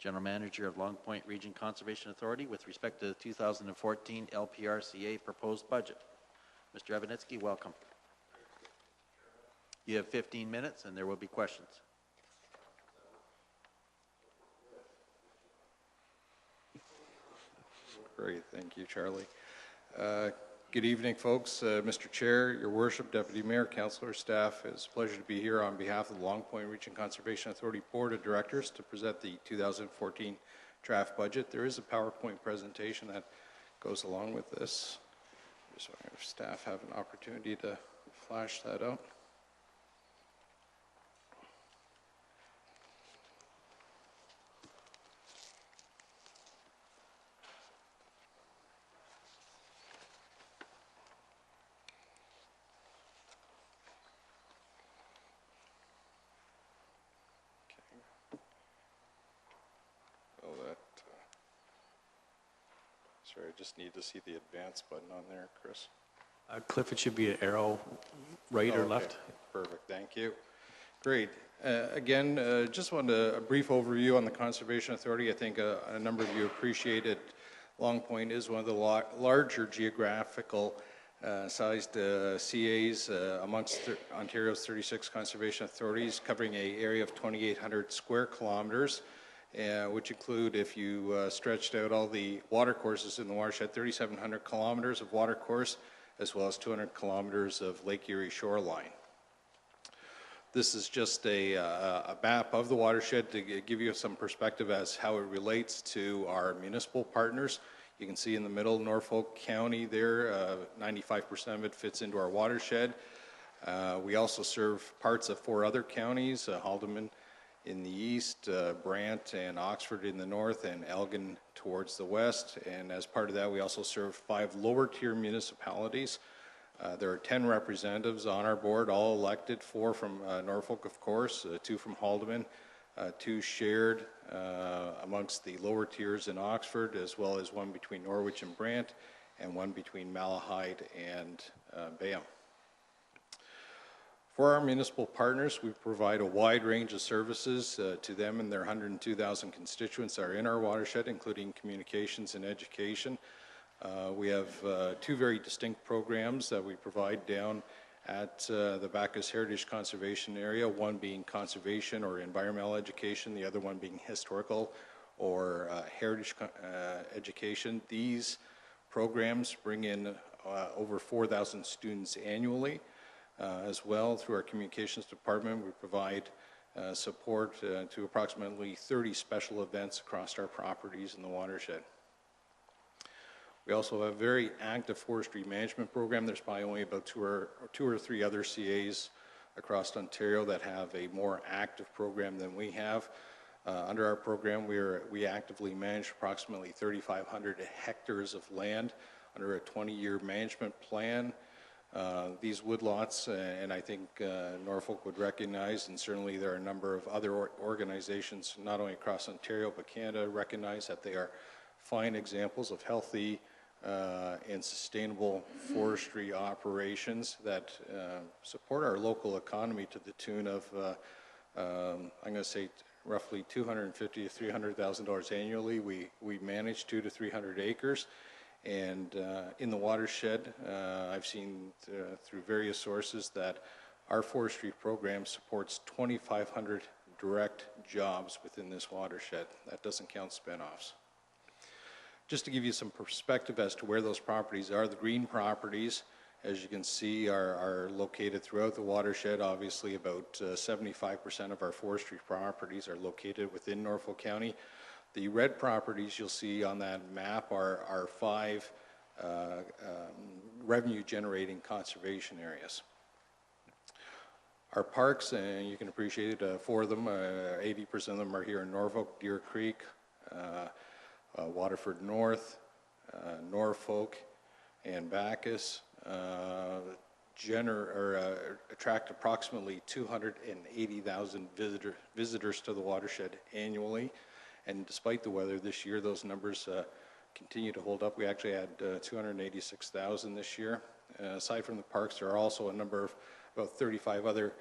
General Manager of Long Point Region Conservation Authority, with respect to the 2014 LPRCA proposed budget. Mr. Evanetsky, welcome. You have 15 minutes and there will be questions. Great, thank you, Charlie. Good evening, folks. Mr. Chair, Your Worship, Deputy Mayor, Councillor, staff, it's a pleasure to be here on behalf of the Long Point Region Conservation Authority Board of Directors to present the 2014 draft budget. There is a PowerPoint presentation that goes along with this, just so our staff have an opportunity to flash that out. Sorry, I just need to see the advance button on there, Chris. Cliff, it should be an arrow right or left. Perfect, thank you. Great. Again, just wanted a brief overview on the Conservation Authority. I think a number of you appreciate it. Long Point is one of the larger geographical sized CAs amongst Ontario's 36 conservation authorities, covering an area of 2,800 square kilometers. Which include, if you stretched out all the water courses in the watershed, 3,700 kilometers of water course, as well as 200 kilometers of Lake Erie shoreline. This is just a map of the watershed to give you some perspective as how it relates to our municipal partners. You can see in the middle, Norfolk County there, 95% of it fits into our watershed. We also serve parts of 4 other counties, Haldimand in the east, Brant and Oxford in the north, and Elgin towards the west. And as part of that, we also serve 5 lower tier municipalities. There are 10 representatives on our board, all elected, 4 from Norfolk, of course, 2 from Haldimand, 2 shared amongst the lower tiers in Oxford, as well as 1 between Norwich and Brant, and 1 between Malahide and Bayham. For our municipal partners, we provide a wide range of services to them and their 102,000 constituents that are in our watershed, including communications and education. We have 2 very distinct programs that we provide down at the Bacchus Heritage Conservation Area, one being conservation or environmental education, the other one being historical or heritage education. These programs bring in over 4,000 students annually. As well, through our communications department, we provide support to approximately 30 special events across our properties in the watershed. We also have a very active forestry management program. There's probably only about two or three other CAs across Ontario that have a more active program than we have. Under our program, we actively manage approximately 3,500 hectares of land under a 20-year management plan. These woodlots, and I think Norfolk would recognize, and certainly there are a number of other organizations, not only across Ontario but Canada, recognize that they are fine examples of healthy and sustainable forestry operations that support our local economy to the tune of, I'm going to say, roughly $250,000 to $300,000 annually. We manage 200 to 300 acres. And in the watershed, I've seen through various sources that our forestry program supports 2,500 direct jobs within this watershed. That doesn't count spinoffs. Just to give you some perspective as to where those properties are, the green properties, as you can see, are located throughout the watershed. Obviously, about 75% of our forestry properties are located within Norfolk County. The red properties you'll see on that map are 5 revenue-generating conservation areas. Our parks, and you can appreciate 4 of them, 80% of them are here in Norfolk, Deer Creek, Waterford North, Norfolk, and Bacchus. Attract approximately 280,000 visitors to the watershed annually. And despite the weather this year, those numbers continue to hold up. We actually had 286,000 this year. Aside from the parks, there are also a number of about 35 other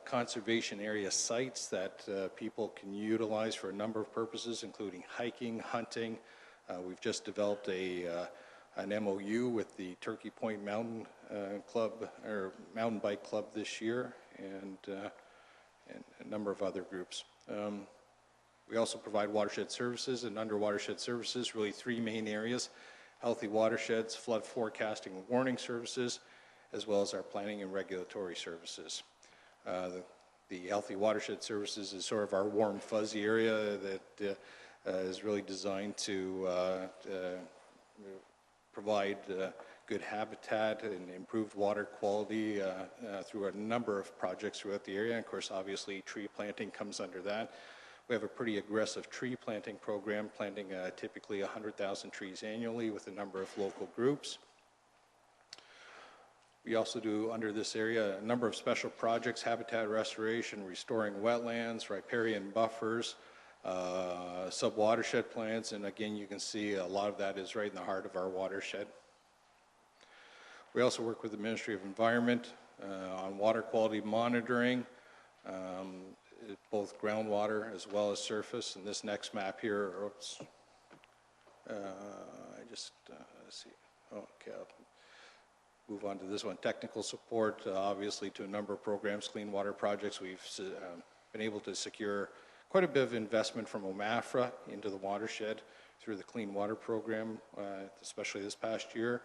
conservation area sites that people can utilize for a number of purposes, including hiking, hunting. We've just developed an MOU with the Turkey Point Mountain Club, or Mountain Bike Club this year, and a number of other groups. We also provide watershed services, and under watershed services, really three main areas: healthy watersheds, flood forecasting and warning services, as well as our planning and regulatory services. The healthy watershed services is sort of our warm fuzzy area that is really designed to provide good habitat and improved water quality through a number of projects throughout the area. And of course, obviously, tree planting comes under that. We have a pretty aggressive tree planting program, planting typically 100,000 trees annually with a number of local groups. We also do, under this area, a number of special projects: habitat restoration, restoring wetlands, riparian buffers, sub-watershed plans, and again, you can see a lot of that is right in the heart of our watershed. We also work with the Ministry of Environment on water quality monitoring, both groundwater as well as surface. And this next map here, oops, let's see, okay, I'll move on to this one. Technical support, obviously, to a number of programs, clean water projects. We've been able to secure quite a bit of investment from OMAFRA into the watershed through the Clean Water Program, especially this past year.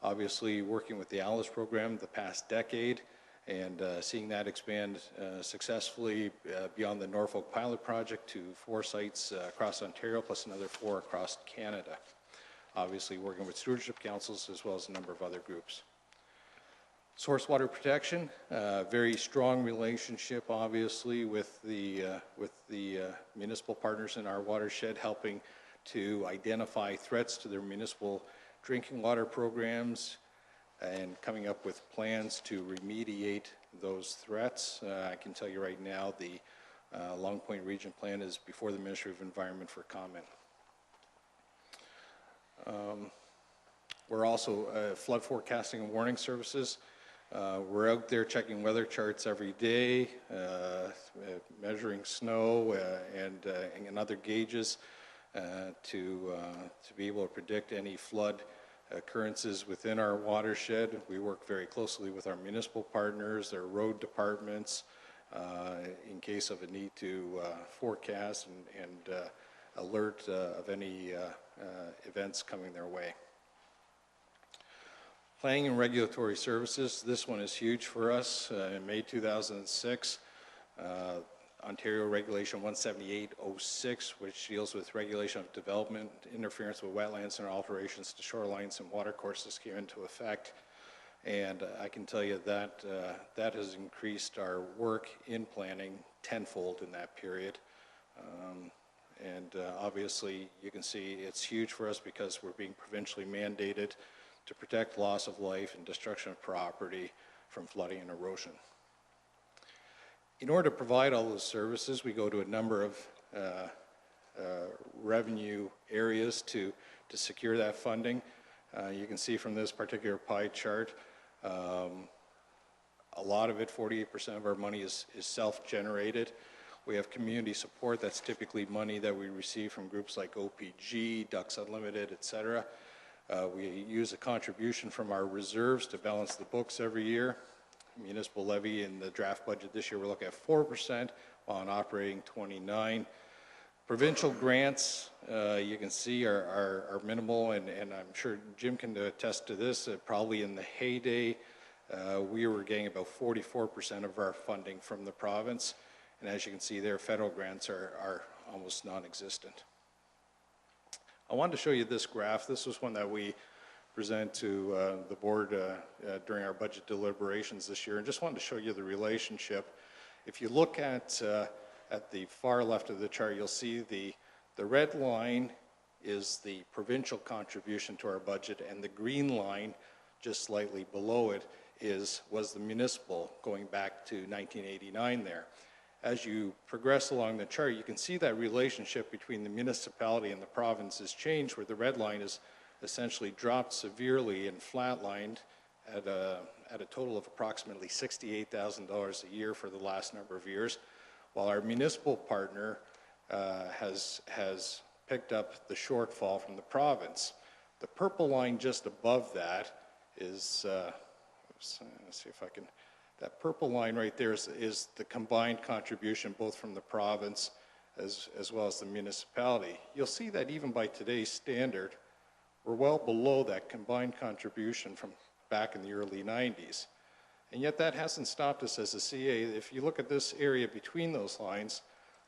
Obviously, working with the ALICE program the past decade, and seeing that expand successfully beyond the Norfolk pilot project to 4 sites across Ontario, plus another 4 across Canada. Obviously, working with stewardship councils as well as a number of other groups. Source water protection, very strong relationship, obviously, with the municipal partners in our watershed, helping to identify threats to their municipal drinking water programs and coming up with plans to remediate those threats. I can tell you right now, the Long Point Region Plan is before the Ministry of Environment for comment. We're also flood forecasting and warning services. We're out there checking weather charts every day, measuring snow and other gauges to be able to predict any flood occurrences within our watershed. We work very closely with our municipal partners, their road departments, in case of a need to forecast and alert of any events coming their way. Planning and regulatory services, this one is huge for us. In May 2006, Ontario Regulation 17806, which deals with regulation of development, interference with wetlands, and alterations to shorelines and watercourses, came into effect. And I can tell you that that has increased our work in planning tenfold in that period. Obviously, you can see it's huge for us because we're being provincially mandated to protect loss of life and destruction of property from flooding and erosion. In order to provide all those services, we go to a number of revenue areas to secure that funding. You can see from this particular pie chart, a lot of it, 48% of our money is self-generated. We have community support. That's typically money that we receive from groups like OPG, Ducks Unlimited, etc. We use a contribution from our reserves to balance the books every year. Municipal levy in the draft budget this year, we're looking at 4%, while on operating 29%. Provincial grants, you can see are minimal, and I'm sure Jim can attest to this. Probably in the heyday, we were getting about 44% of our funding from the province, and as you can see there, federal grants are almost non-existent. I wanted to show you this graph. This was one that we presented to the board during our budget deliberations this year, and just wanted to show you the relationship. If you look at the far left of the chart, you'll see the red line is the provincial contribution to our budget, and the green line, just slightly below it, was the municipal, going back to 1989 there. As you progress along the chart, you can see that relationship between the municipality and the province has changed, where the red line is essentially dropped severely and flatlined at at a total of approximately $68,000 a year for the last number of years, while our municipal partner has picked up the shortfall from the province. The purple line just above that is, let's see if I can, that purple line right there is the combined contribution both from the province as well as the municipality. You'll see that even by today's standard, we're well below that combined contribution from back in the early 90s. And yet that hasn't stopped us as a CA. If you look at this area between those lines,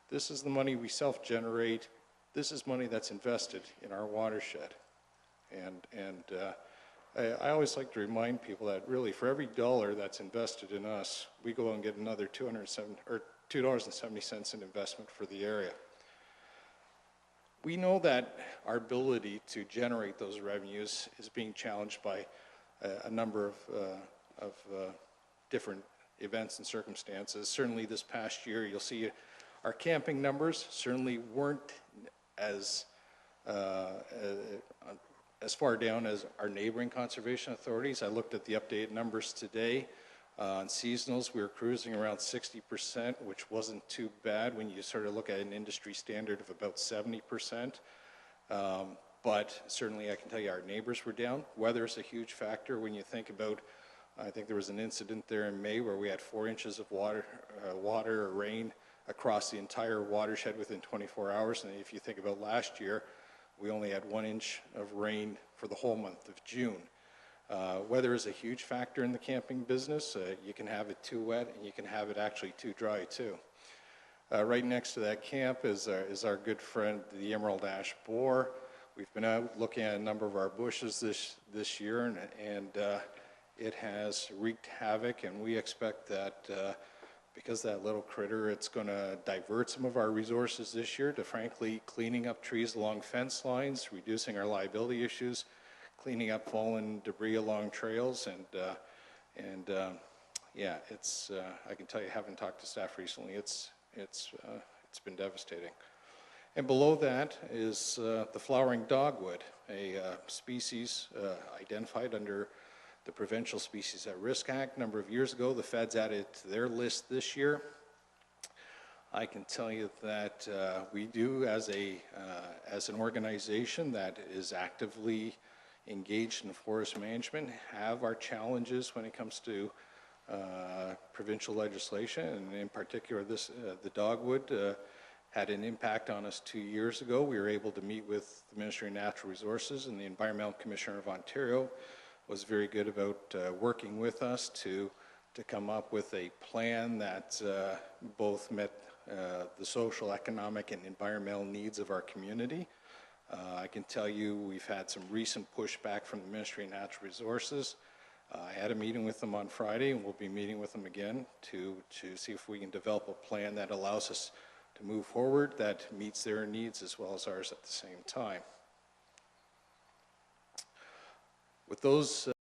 this is the money we self-generate. This is money that's invested in our watershed. And I always like to remind people that really for every dollar that's invested in us, we go and get another $2.70 in investment for the area. We know that our ability to generate those revenues is being challenged by a number of different events and circumstances. Certainly this past year, you'll see our camping numbers certainly weren't as far down as our neighboring conservation authorities. I looked at the updated numbers today. On seasonals, we were cruising around 60%, which wasn't too bad when you sort of look at an industry standard of about 70%. But certainly I can tell you our neighbors were down. Weather is a huge factor when you think about, I think there was an incident there in May where we had 4 inches of water or rain across the entire watershed within 24 hours. And if you think about last year, we only had 1 inch of rain for the whole month of June. Weather is a huge factor in the camping business. You can have it too wet and you can have it actually too dry too. Right next to that camp is our good friend, the Emerald Ash Borer. We've been out looking at a number of our bushes this year and it has wreaked havoc, and we expect that because that little critter, it's going to divert some of our resources this year to frankly cleaning up trees along fence lines, reducing our liability issues, cleaning up fallen debris along trails, and yeah, it's I can tell you, having talked to staff recently, it's been devastating. And below that is the flowering dogwood, a species identified under the Provincial Species at Risk Act a number of years ago. The feds added to their list this year. I can tell you that we do, as an organization that is actively engaged in forest management, have our challenges when it comes to provincial legislation, and in particular the dogwood had an impact on us 2 years ago. We were able to meet with the Ministry of Natural Resources, and the Environmental Commissioner of Ontario was very good about working with us to come up with a plan that both met the social, economic, and environmental needs of our community. I can tell you we've had some recent pushback from the Ministry of Natural Resources. I had a meeting with them on Friday, and we'll be meeting with them again to see if we can develop a plan that allows us to move forward, that meets their needs as well as ours at the same time. With those